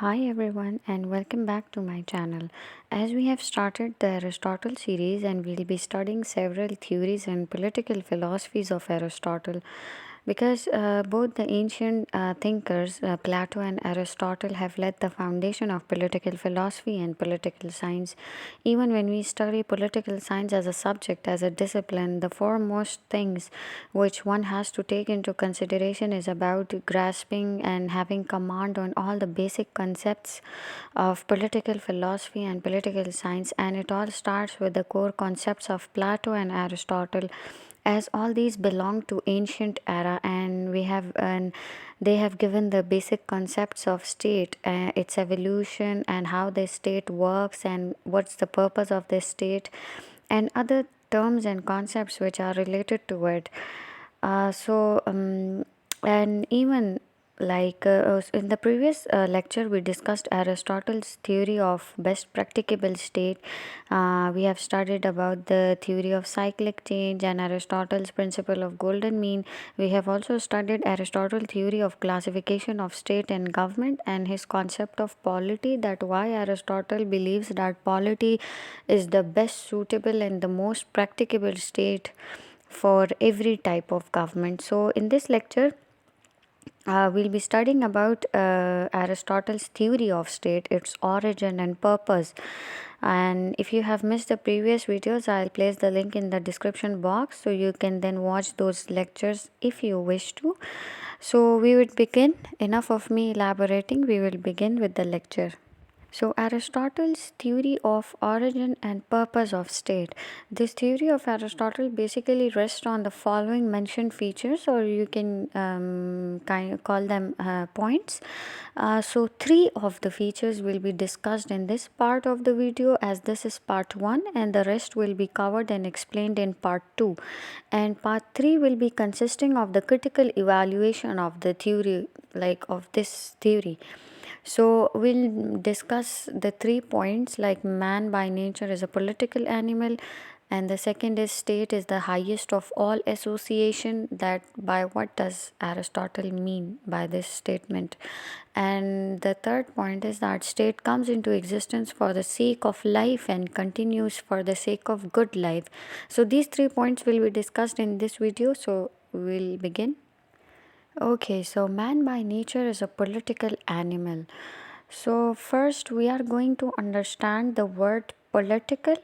Hi everyone and welcome back to my channel. As we have started the Aristotle series and we'll be studying several theories and political philosophies of Aristotle because both the ancient thinkers Plato and Aristotle have laid the foundation of political philosophy and political science. Even when we study political science as a subject, as a discipline, the foremost things which one has to take into consideration is about grasping and having command on all the basic concepts of political philosophy and political science, and it all starts with the core concepts of Plato and Aristotle, as all these belong to ancient era, and they have given the basic concepts of state, its evolution and how the state works and what's the purpose of the state, and other terms and concepts which are related to it. And even in the previous lecture, we discussed Aristotle's theory of best practicable state. We have studied about the theory of cyclic change and Aristotle's principle of golden mean. We have also studied Aristotle's theory of classification of state and government and his concept of polity, that why Aristotle believes that polity is the best suitable and the most practicable state for every type of government. So in this lecture, we'll be studying about Aristotle's theory of state, its origin and purpose. And if you have missed the previous videos, I'll place the link in the description box so you can then watch those lectures if you wish to. So we would begin. Enough of me elaborating, we will begin with the lecture. So, Aristotle's theory of origin and purpose of state. This theory of Aristotle basically rests on the following mentioned features, or you can kind of call them points. So, three of the features will be discussed in this part of the video, as this is part 1, and the rest will be covered and explained in part 2. And part 3 will be consisting of the critical evaluation of the theory, like of this theory. So, we'll discuss the 3 points, like man by nature is a political animal, and the second is state is the highest of all association. That by what does Aristotle mean by this statement? And the third point is that state comes into existence for the sake of life and continues for the sake of good life. So, these 3 points will be discussed in this video. So, we'll begin. Okay, so man by nature is a political animal. So, first, we are going to understand the word political,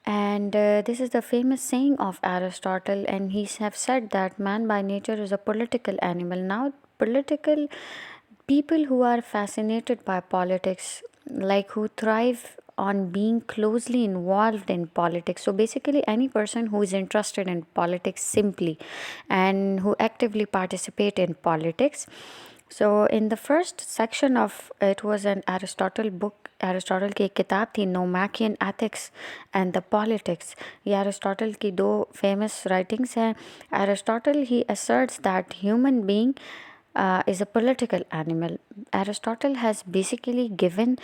and this is the famous saying of Aristotle, and he have said that man by nature is a political animal. Now, political people who are fascinated by politics, like who thrive on being closely involved in politics. So basically, any person who is interested in politics simply and who actively participate in politics. So in the first section of it was an Aristotle book. Aristotle की एक किताब थी नोमैकियन ethics and the politics. ये Aristotle की दो famous writings हैं. Aristotle, he asserts that human being is a political animal. Aristotle has basically given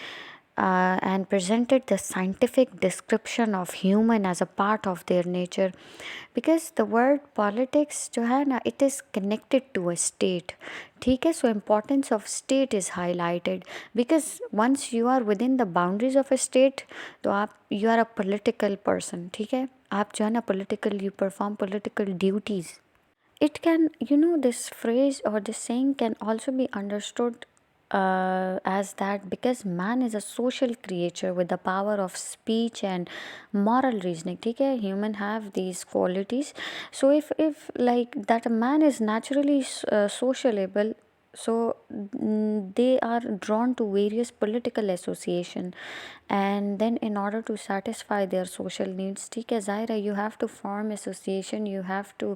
and presented the scientific description of human as a part of their nature, because the word politics जो है ना, it is connected to a state. ठीक है, so importance of state is highlighted, because once you are within the boundaries of a state, तो आप you are a political person. ठीक है, आप जो है ना political, you perform political duties. It can, this phrase or this saying can also be understood as that because man is a social creature with the power of speech and moral reasoning. ठीक है, human have these qualities. So if like that a man is naturally sociable, so they are drawn to various political association, and then in order to satisfy their social needs, ठीक है Zaira, you have to form association, you have to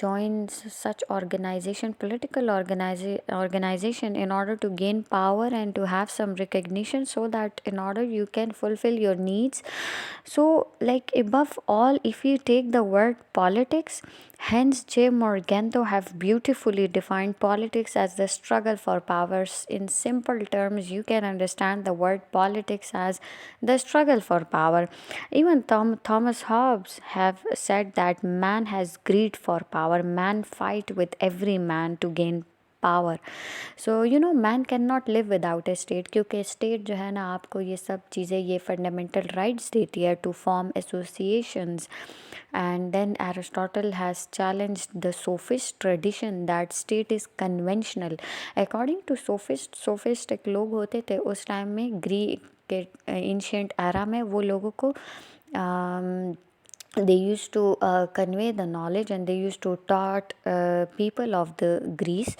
join such organization, political organization, in order to gain power and to have some recognition, so that in order you can fulfill your needs. So like above all, if you take the word politics, hence J. Morganto have beautifully defined politics as the struggle for powers. In simple terms, you can understand the word politics as the struggle for power. Even Thomas Hobbes have said that man has greed for power. Man fight with every man to gain power. So man can not live without A state, क्योंकि state जो है ना आपको ये सब चीज़ें, ये fundamental rights देती है to form associations. And then Aristotle has challenged the sophist tradition that state is conventional. According to sophist एक लोग होते थे उस टाइम में, ग्रीक के एंशियंट एरा में. वो लोगों को they used to convey the knowledge and they used to taught people of the Greece.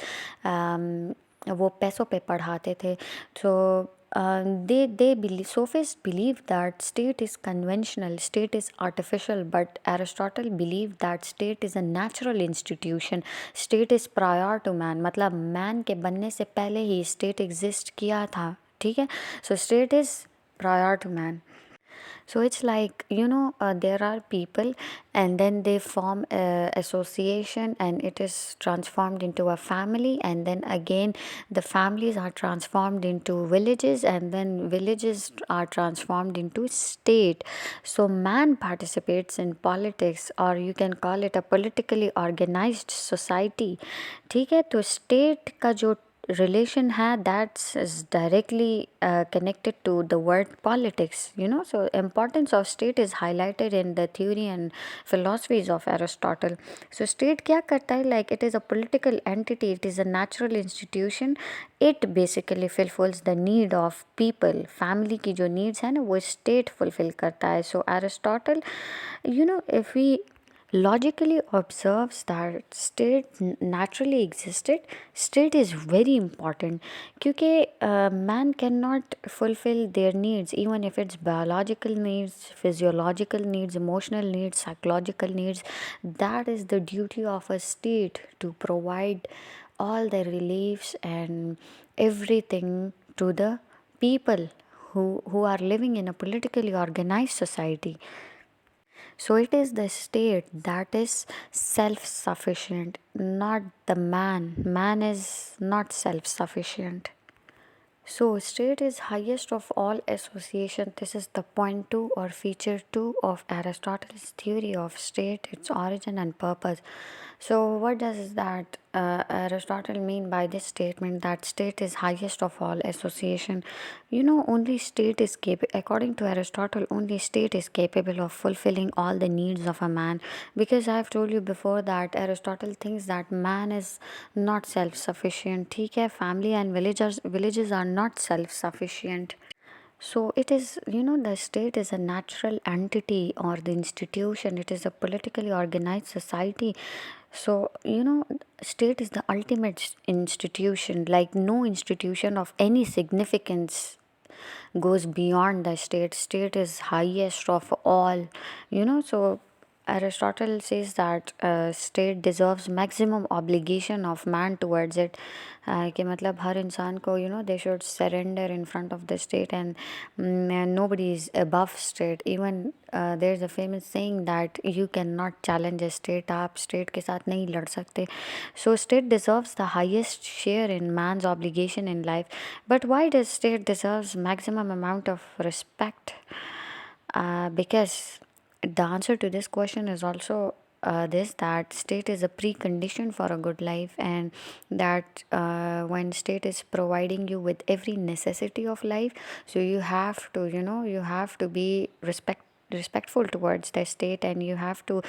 वो पैसों पे पढ़ाते थे. So they believe, sophists believe that state is conventional, state is artificial, but Aristotle believed that state is a natural institution. State is prior to man, मतलब man के बनने से पहले ही state exist किया था. ठीक है. So state is prior to man. So it's like, there are people and then they form a association and it is transformed into a family, and then again the families are transformed into villages, and then villages are transformed into state. So man participates in politics, or you can call it a politically organized society. ठीक है. तो state का जो relation है, that's is directly connected to the word politics. So importance of state is highlighted in the theory and philosophies of Aristotle. So state क्या करता है, like it is a political entity, it is a natural institution. It basically fulfills the need of people. Family की जो needs है ना, वो state fulfill करता है. So Aristotle, if we logically observes that state naturally existed, state is very important, क्योंकि man cannot fulfill their needs, even if it's biological needs, physiological needs, emotional needs, psychological needs. That is the duty of a state, to provide all the reliefs and everything to the people who are living in a politically organized society. So it is the state that is self sufficient, not the man. Man is not self sufficient. So state is highest of all association. This is the point 2 or feature 2 of Aristotle's theory of state, its origin and purpose. So what does that Aristotle mean by this statement, that state is highest of all association? Only state is capable, according to Aristotle, only state is capable of fulfilling all the needs of a man. Because I have told you before that Aristotle thinks that man is not self-sufficient. ठीक है. Family and villages are not self-sufficient. So it is, the state is a natural entity or the institution. It is a politically organized society. So, state is the ultimate institution. Like no institution of any significance goes beyond the state. State is highest of all. So Aristotle says that state deserves maximum obligation of man towards it. कि मतलब हर इंसान को they should surrender in front of the state, and nobody is above state. Even there's a famous saying that you cannot challenge a state. आप state के साथ नहीं लड़ सकते. So state deserves the highest share in man's obligation in life. But why does state deserves maximum amount of respect? Because the answer to this question is also this, that state is a precondition for a good life, and that when state is providing you with every necessity of life, so you have to be respectful towards the state, and you have to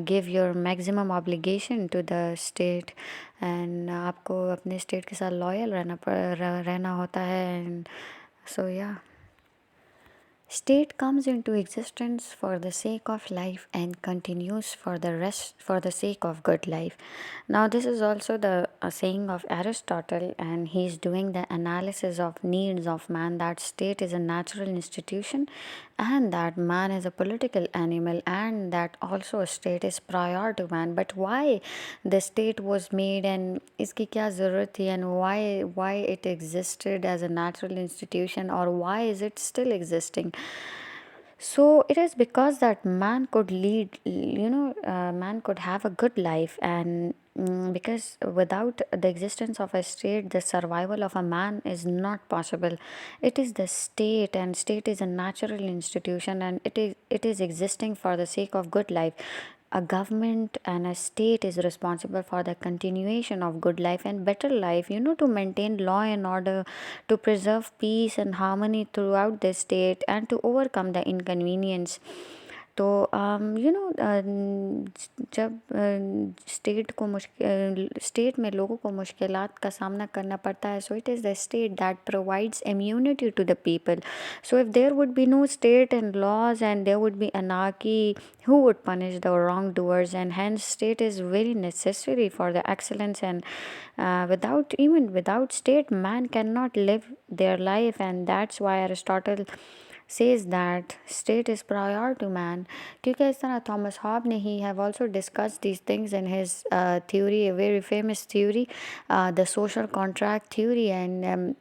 give your maximum obligation to the state, and आपको अपने state के साथ loyal रहना होता है. And so yeah, state comes into existence for the sake of life and continues for the sake of good life. Now this is also the saying of Aristotle, and he's doing the analysis of needs of man, that state is a natural institution, and that man is a political animal, and that also state is prior to man. But why the state was made, and iski kya zarurat thi, and why it existed as a natural institution, or why is it still existing? So it is because that man could lead, man could have a good life, and because without the existence of a state, the survival of a man is not possible. It is the state, and state is a natural institution, and it is existing for the sake of good life. a government and a state is responsible for the continuation of good life and better life, to maintain law and order, to preserve peace and harmony throughout the state, and to overcome the inconvenience. तो जब state में लोगों को मुश्किलात का सामना करना पड़ता है, so it is the state that provides immunity to the people. So if there would be no state and laws, and there would be anarchy, who would punish the wrongdoers? And hence state is very necessary for the excellence, and without state man cannot live their life. And that's why Aristotle says that state is prior to man. क्योंकि इस तरह Thomas Hobbes he have also discussed these things in his theory, a very famous theory, the social contract theory. And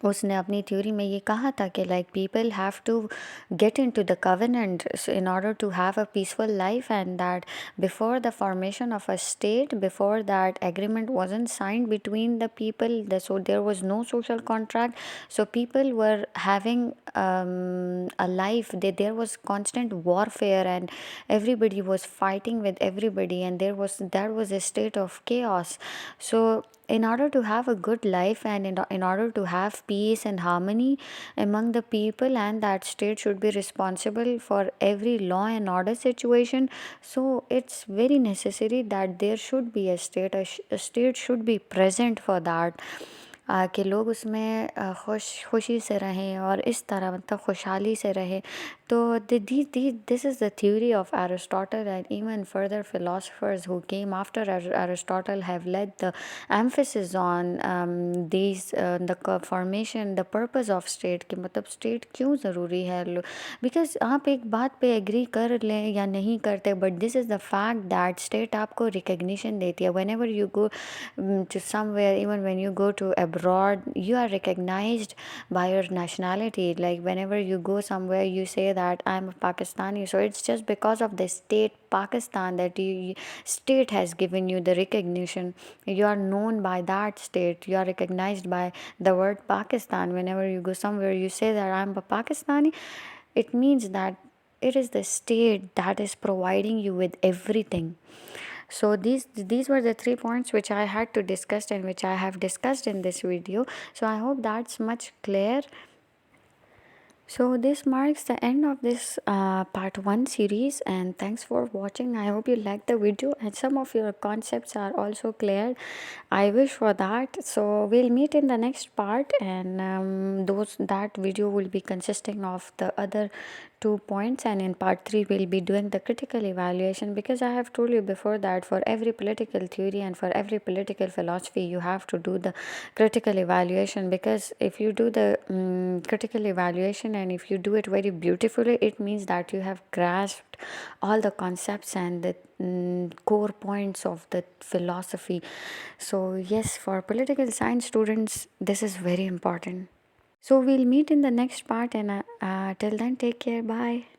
उसने अपनी theory में ये कहा था कि like people have to get into the covenant in order to have a peaceful life, and that before the formation of a state, before that agreement wasn't signed between the people, so there was no social contract. So people were having a life, there was constant warfare, and everybody was fighting with everybody, and that was a state of chaos. So in order to have a good life, and in order to have peace and harmony among the people, and that state should be responsible for every law and order situation, so it's very necessary that there should be a state. A state should be present for that, कि लोग उसमें खुशी से रहें और इस तरह मतलब खुशहाली से रहें. तो this is the theory of Aristotle, and even further philosophers who came after Aristotle have laid the emphasis on the formation, the purpose of state, कि मतलब state क्यों ज़रूरी है. Because आप एक बात पे agree कर लें या नहीं करते, but this is the fact that state आपको recognition देती है. Whenever you go to somewhere, even when you go to abroad, you are recognized by your nationality. Like whenever you go somewhere, you say that I'm a Pakistani. So it's just because of the state Pakistan that state has given you the recognition. You are known by that state. You are recognized by the word Pakistan. Whenever you go somewhere, you say that I'm a Pakistani. It means that it is the state that is providing you with everything. So these were the 3 points which I had to discuss, and which I have discussed in this video. So I hope that's much clear. So this marks the end of this part 1 series, and thanks for watching. I hope you liked the video and some of your concepts are also clear. I wish for that. So we'll meet in the next part, and that video will be consisting of the other 2 points, and in part 3 we'll be doing the critical evaluation, because I have told you before that for every political theory and for every political philosophy you have to do the critical evaluation. Because if you do the critical evaluation, and if you do it very beautifully, it means that you have grasped all the concepts and the core points of the philosophy. So yes, for political science students this is very important. So we'll meet in the next part, and till then, take care. Bye.